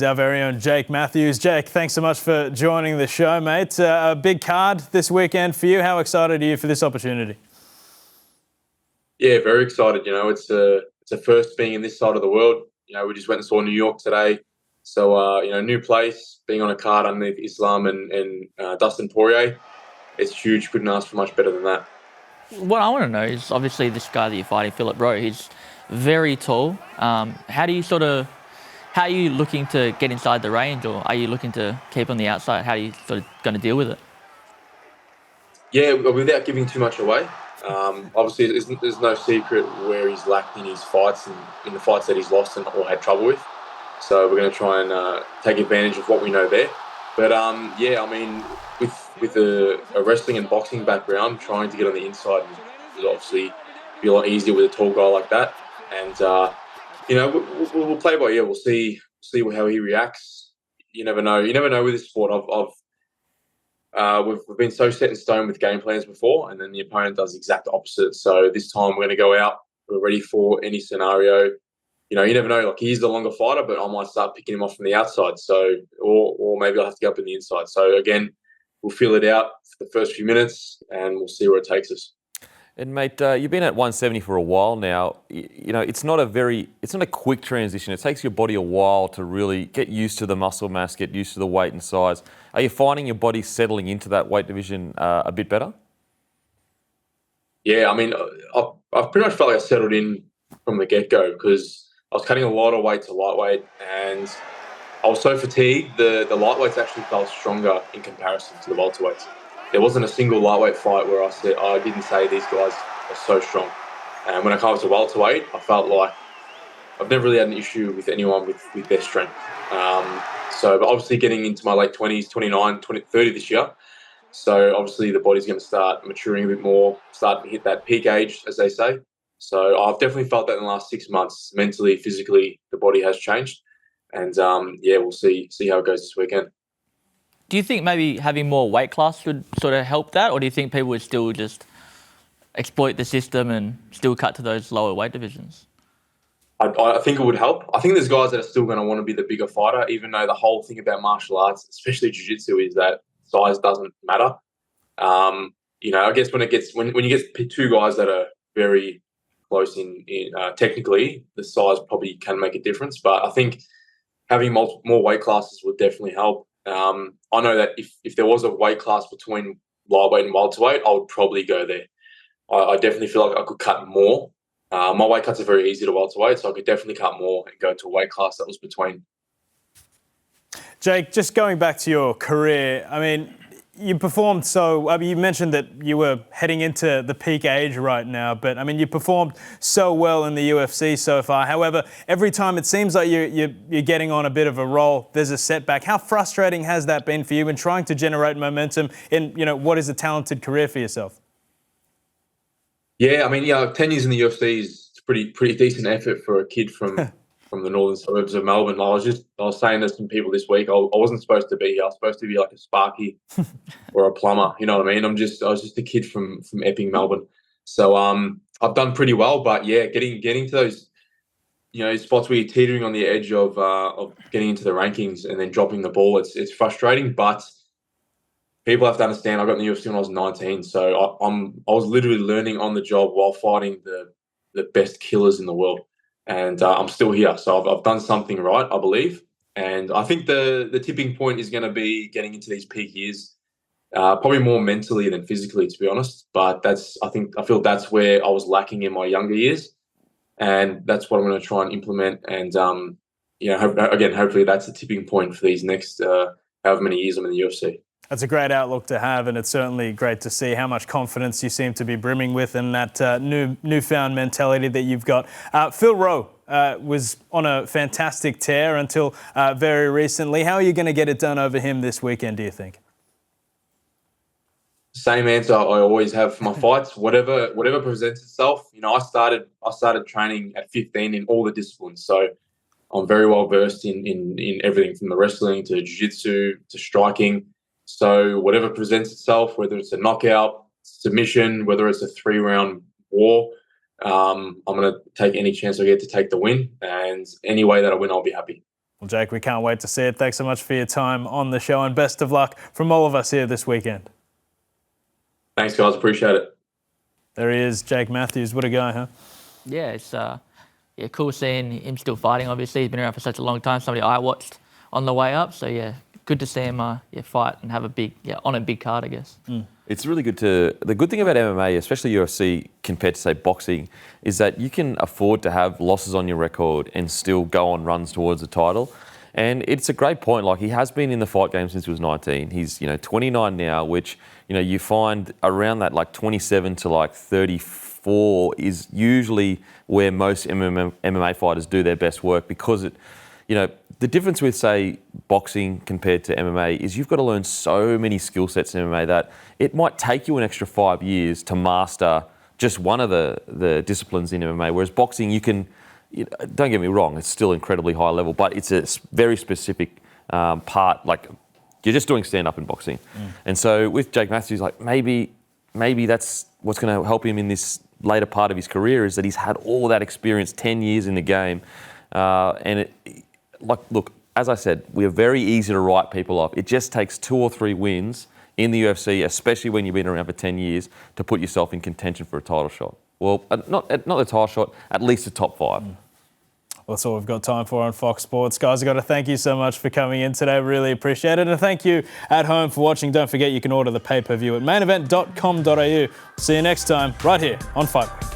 Our very own Jake Matthews. Jake, thanks so much for joining the show, mate. A big card this weekend for you. How excited are you for this opportunity? Yeah, very excited. It's a first being in this side of the world. We just went and saw New York today. So, new place, being on a card underneath Islam and Dustin Poirier, it's huge. Couldn't ask for much better than that. What I want to know is obviously this guy that you're fighting, Philip Rowe, he's very tall. How are you looking to get inside the range, or are you looking to keep on the outside? How are you sort of going to deal with it? Yeah, without giving too much away. Obviously, there's no secret where he's lacked in his fights and in the fights that he's lost or had trouble with. So we're going to try and take advantage of what we know there. But with a wrestling and boxing background, trying to get on the inside would obviously be a lot easier with a tall guy like that. And we'll play by ear. We'll see how he reacts. You never know. You never know with this sport. We've been so set in stone with game plans before, and then the opponent does the exact opposite. So this time we're going to go out. We're ready for any scenario. You never know. Like, he's the longer fighter, but I might start picking him off from the outside. So, or maybe I'll have to go up in the inside. So again, we'll feel it out for the first few minutes, and we'll see where it takes us. And mate, you've been at 170 for a while now. It's not a quick transition. It takes your body a while to really get used to the muscle mass, get used to the weight and size. Are you finding your body settling into that weight division a bit better? Yeah, I've pretty much felt like I settled in from the get-go because I was cutting a lot of weight to lightweight, and I was so fatigued. The lightweights actually felt stronger in comparison to the welterweights. There wasn't a single lightweight fight where I didn't say these guys are so strong. And when I came to welterweight, I felt like I've never really had an issue with anyone with their strength. But obviously getting into my late 20s, 29, 30 this year. So obviously the body's going to start maturing a bit more, start to hit that peak age, as they say. So I've definitely felt that in the last 6 months. Mentally, physically, the body has changed. And we'll see how it goes this weekend. Do you think maybe having more weight class would sort of help that, or do you think people would still just exploit the system and still cut to those lower weight divisions? I think it would help. I think there's guys that are still going to want to be the bigger fighter, even though the whole thing about martial arts, especially jiu-jitsu, is that size doesn't matter. I guess when you get two guys that are very close in technically, the size probably can make a difference. But I think having more weight classes would definitely help. I know that if there was a weight class between lightweight and welterweight, I would probably go there. I definitely feel like I could cut more. My weight cuts are very easy to welterweight, so I could definitely cut more and go to a weight class that was between. Jake, just going back to your career, you performed you mentioned that you were heading into the peak age right now, but you performed so well in the UFC so far. However, every time it seems like you're getting on a bit of a roll, there's a setback. How frustrating has that been for you in trying to generate momentum in what is a talented career for yourself? Yeah, 10 years in the UFC is a pretty decent effort for a kid from the northern suburbs of Melbourne. I was saying to some people this week, I wasn't supposed to be here. I was supposed to be like a Sparky or a plumber. You know what I mean? I was just a kid from Epping, Melbourne. So I've done pretty well, but yeah, getting to those spots where you're teetering on the edge of getting into the rankings and then dropping the ball, it's frustrating. But people have to understand, I got in the UFC when I was 19, so I was literally learning on the job while fighting the best killers in the world. And I'm still here. So I've done something right, I believe. And I think the tipping point is going to be getting into these peak years, probably more mentally than physically, to be honest. But I feel that's where I was lacking in my younger years. And that's what I'm going to try and implement. And, hopefully that's the tipping point for these next however many years I'm in the UFC. That's a great outlook to have, and it's certainly great to see how much confidence you seem to be brimming with and that newfound mentality that you've got. Phil Rowe was on a fantastic tear until very recently. How are you going to get it done over him this weekend, do you think? Same answer I always have for my fights. Whatever presents itself. I started training at 15 in all the disciplines, so I'm very well versed in everything from the wrestling to jiu-jitsu to striking. So whatever presents itself, whether it's a knockout, submission, whether it's a 3-round war, I'm going to take any chance I get to take the win. And any way that I win, I'll be happy. Well, Jake, we can't wait to see it. Thanks so much for your time on the show, and best of luck from all of us here this weekend. Thanks, guys. Appreciate it. There he is, Jake Matthews. What a guy, huh? Yeah, it's cool seeing him still fighting. Obviously, he's been around for such a long time. Somebody I watched on the way up. So yeah, good to see him fight and have a big card, I guess. It's really good to. The good thing about MMA, especially UFC, compared to say boxing, is that you can afford to have losses on your record and still go on runs towards the title. And it's a great point. Like, he has been in the fight game since he was 19. He's 29 now, which you find around that like 27 to like 34 is usually where most MMA fighters do their best work, because the difference with, say, boxing compared to MMA is you've got to learn so many skill sets in MMA that it might take you an extra 5 years to master just one of the disciplines in MMA. Whereas boxing, you can, don't get me wrong, it's still incredibly high level, but it's a very specific part. Like, you're just doing stand-up in boxing. And so with Jake Matthews, like maybe that's what's going to help him in this later part of his career, is that he's had all that experience, 10 years in the game. Look, as I said, we are very easy to write people off. It just takes 2 or 3 wins in the UFC, especially when you've been around for 10 years, to put yourself in contention for a title shot. Well, not the title shot, at least the top 5. Well, that's all we've got time for on Fox Sports. Guys, I've got to thank you so much for coming in today. Really appreciate it. And thank you at home for watching. Don't forget you can order the pay-per-view at mainevent.com.au. See you next time right here on Fight Week.